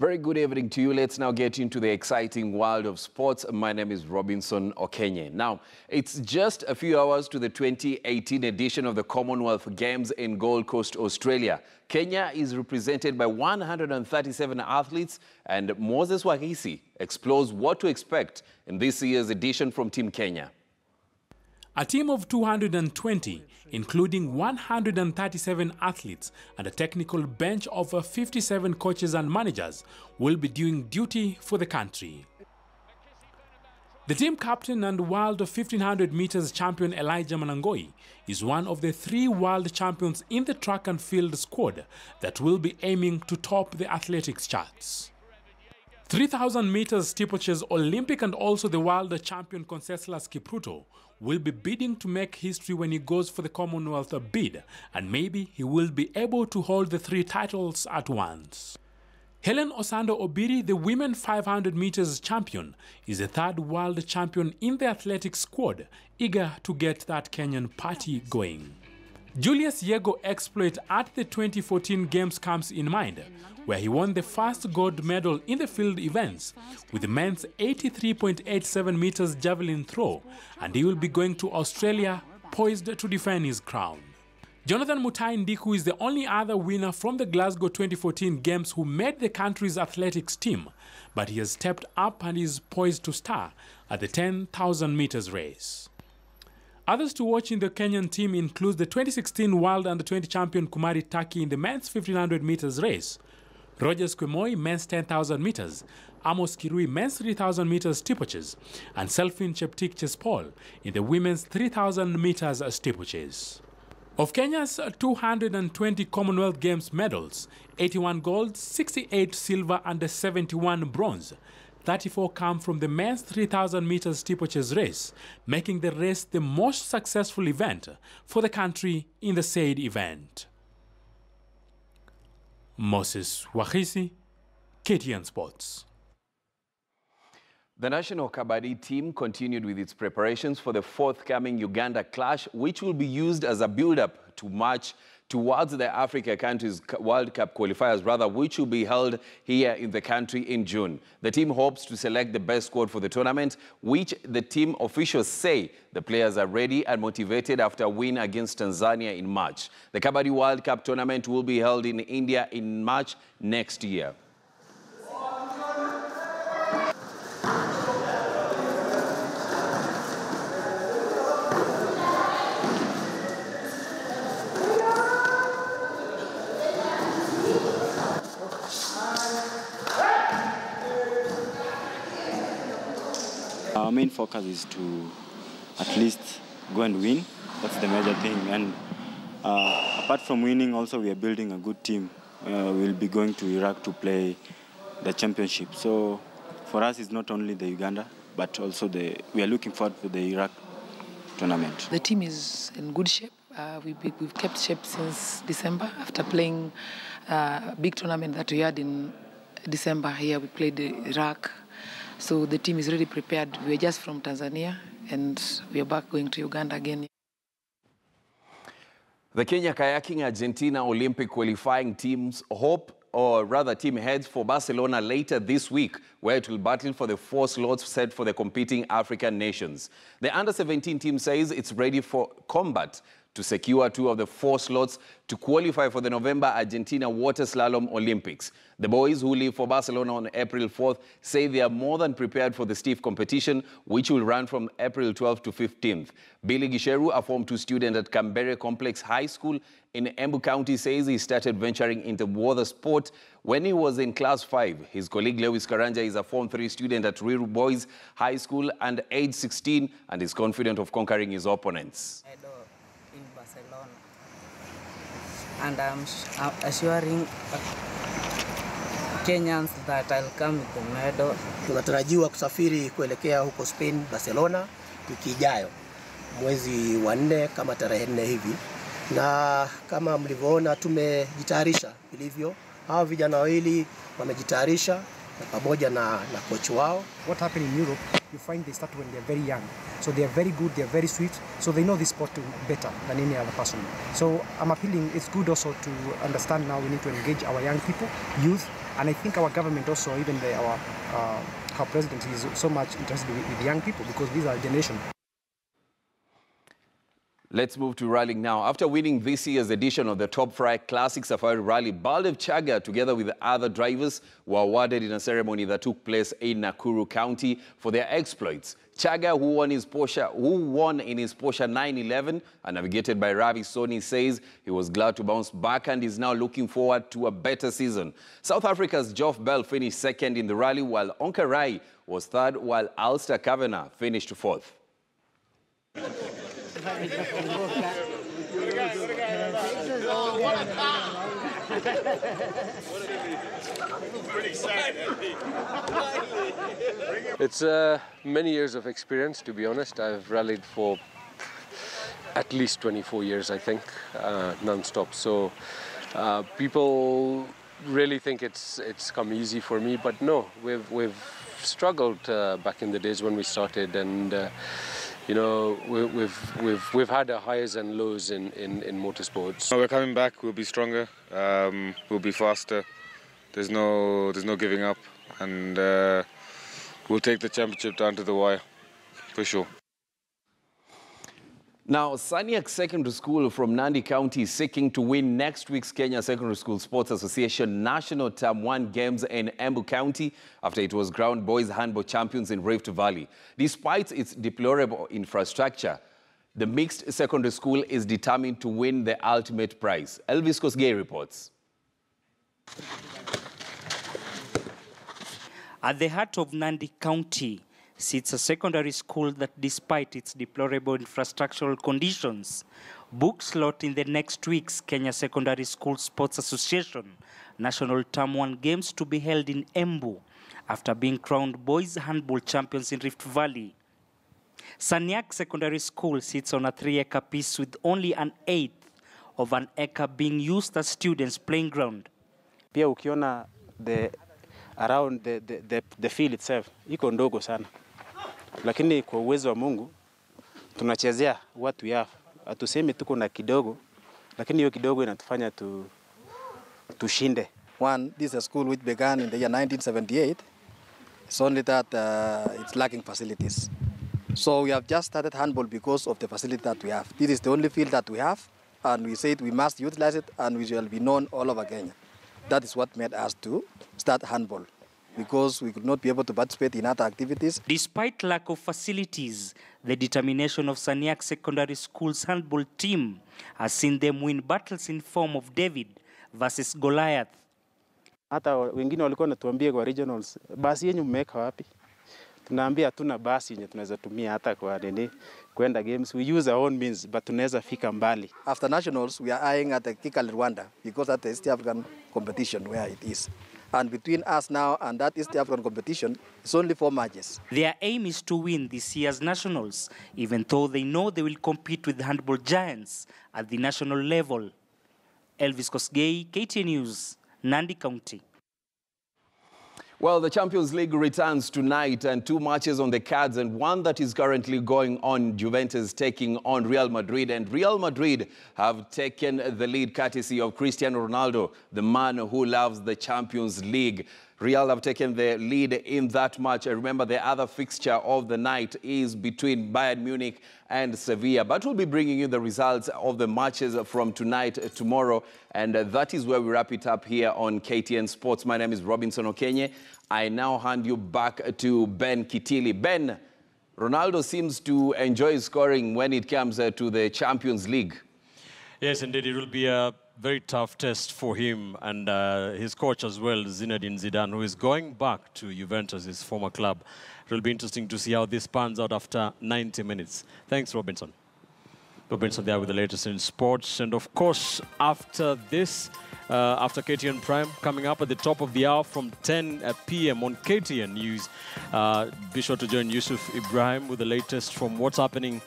Very good evening to you. Let's now get into the exciting world of sports. My name is Robinson Okenye. Now, it's just a few hours to the 2018 edition of the Commonwealth Games in Gold Coast, Australia. Kenya is represented by 137 athletes, and Moses Wahisi explores what to expect in this year's edition from Team Kenya. A team of 220, including 137 athletes and a technical bench of 57 coaches and managers, will be doing duty for the country. The team captain and world 1500 meters champion Elijah Manangoi is one of the 3 world champions in the track and field squad that will be aiming to top the athletics charts. 3,000 meters steeplechase Olympic and also the world champion Conseslus Kipruto will be bidding to make history when he goes for the Commonwealth bid, and maybe he will be able to hold the 3 titles at once. Helen Osando Obiri, the women 500 meters champion, is the 3rd world champion in the athletics squad, eager to get that Kenyan party going. Julius Yego exploit at the 2014 Games comes in mind, where he won the first gold medal in the field events with the men's 83.87 meters javelin throw, and he will be going to Australia poised to defend his crown. Jonathan Mutai Ndiku is the only other winner from the Glasgow 2014 Games who made the country's athletics team, but he has stepped up and is poised to star at the 10,000 meters race. Others to watch in the Kenyan team include the 2016 World Under-20 champion Kumari Taki in the men's 1500 meters race, Rogers Kwemoi men's 10,000 meters, Amos Kirui men's 3,000 meters steeplechase, and Selfin Cheptik Chespol in the women's 3,000 meters steeplechase. Of Kenya's 220 Commonwealth Games medals, 81 gold, 68 silver and 71 bronze, 34 come from the men's 3,000 meters steeplechase race, making the race the most successful event for the country in the said event. Moses Wahisi, KTN Sports. The national Kabaddi team continued with its preparations for the forthcoming Uganda clash, which will be used as a build-up to march towards the Africa countries' World Cup qualifiers, which will be held here in the country in June. The team hopes to select the best squad for the tournament, which the team officials say the players are ready and motivated after a win against Tanzania in March. The Kabaddi World Cup tournament will be held in India in March next year. Our main focus is to at least go and win. That's the major thing. And apart from winning, also we are building a good team. We'll be going to Iraq to play the championship. So for us, it's not only the Uganda, but also we are looking forward to the Iraq tournament. The team is in good shape. We've kept shape since December. After playing a big tournament that we had in December here, we played Iraq. So the team is really prepared. We're just from Tanzania and we're back going to Uganda again. The Kenya Kayaking Argentina Olympic qualifying teams team heads for Barcelona later this week, where it will battle for the 4 slots set for the competing African nations. The under-17 team says it's ready for combat to secure 2 of the 4 slots to qualify for the November Argentina Water Slalom Olympics. The boys, who leave for Barcelona on April 4th, say they are more than prepared for the stiff competition, which will run from April 12th to 15th. Billy Gisheru, a Form 2 student at Kambere Complex High School in Embu County, says he started venturing into water sport when he was in class 5. His colleague Lewis Karanja is a Form 3 student at Ruiru Boys High School and age 16 and is confident of conquering his opponents. In Barcelona, and I'm assuring Kenyans that I'll come with the medal. Tunatarajiwa kusafiri kuelekea huko Spain, Barcelona, wiki ijayo, mwezi wa 4 kama tarehe 4 hivi. Na kama mlivyoona tumejitayarisha vilivyo. Hao vijana wawili wamejitayarisha pamoja na coach wao. What happened in Europe, you find they start when they're very young. So they are very good, they are very sweet, so they know this sport better than any other person. So I'm appealing, it's good also to understand now we need to engage our young people, youth, And I think our government also, even our president, is so much interested with young people because these are generation. Let's move to rallying now. After winning this year's edition of the Top Fry Classic Safari Rally, Baldev Chaga, together with other drivers, were awarded in a ceremony that took place in Nakuru County for their exploits. Chaga, who won in his Porsche 911 and navigated by Ravi Soni, says he was glad to bounce back and is now looking forward to a better season. South Africa's Geoff Bell finished second in the rally, while Onkarai was third, while Ulster Kavanagh finished fourth. It's many years of experience, to be honest. I've rallied for at least 24 years, I think, non-stop. So people really think it's come easy for me, but no, we've struggled back in the days when we started, and you know, we've had our highs and lows in motorsports. We're coming back. We'll be stronger. We'll be faster. There's no giving up, and we'll take the championship down to the wire, for sure. Now, Saniak Secondary School from Nandi County is seeking to win next week's Kenya Secondary School Sports Association National Term 1 Games in Embu County after it was crowned boys handball champions in Rift Valley. Despite its deplorable infrastructure, the mixed secondary school is determined to win the ultimate prize. Elvis Kosgei reports. At the heart of Nandi County sits a secondary school that, despite its deplorable infrastructural conditions, booked slot in the next week's Kenya Secondary School Sports Association National Term 1 Games to be held in Embu after being crowned boys handball champions in Rift Valley. Saniak Secondary School sits on a 3-acre piece with only an eighth of an acre being used as students' playing ground. Pia ukiona around the field itself iko ndogo sana, lakini kwa uwezo wa Mungu tunachezea what we have. Hatusemi tuko na kidogo, lakini hiyo kidogo inatufanya tushinde. One, this is a school which began in the year 1978. It's only that it's lacking facilities. So we have just started handball because of the facility that we have. This is the only field that we have, and we said we must utilize it, and we shall be known all over Kenya. That is what made us to start handball, because we could not be able to participate in other activities. Despite lack of facilities, the determination of Saniak Secondary School's handball team has seen them win battles in form of David versus Goliath. Hata wengine walikuwa natuambia kwa regionals, basi yenyu mmeka wapi? Tunaambia hatuna basi yenye tunaweza tumia hata kwa kwenda games. We use our own means, but tunaweza fika mbali. After nationals, we are eyeing at the Kigali Rwanda, because at the East African competition where it is. And between us now and that East African competition, it's only 4 matches. Their aim is to win this year's nationals, even though they know they will compete with handball giants at the national level. Elvis Kosgei, KTN News, Nandi County. Well, the Champions League returns tonight, and 2 matches on the cards, and one that is currently going on. Juventus taking on Real Madrid, and Real Madrid have taken the lead courtesy of Cristiano Ronaldo, the man who loves the Champions League. Real have taken the lead in that match. Remember, the other fixture of the night is between Bayern Munich and Sevilla. But we'll be bringing you the results of the matches from tonight, tomorrow. And that is where we wrap it up here on KTN Sports. My name is Robinson Okenye. I now hand you back to Ben Kitili. Ben, Ronaldo seems to enjoy scoring when it comes to the Champions League. Yes, indeed. It will be a very tough test for him and his coach as well, Zinedine Zidane, who is going back to Juventus, his former club. It will be interesting to see how this pans out after 90 minutes. Thanks, Robinson. Robinson there with the latest in sports. And of course, after this, after KTN Prime, coming up at the top of the hour from 10 p.m. on KTN News, be sure to join Yusuf Ibrahim with the latest from what's happening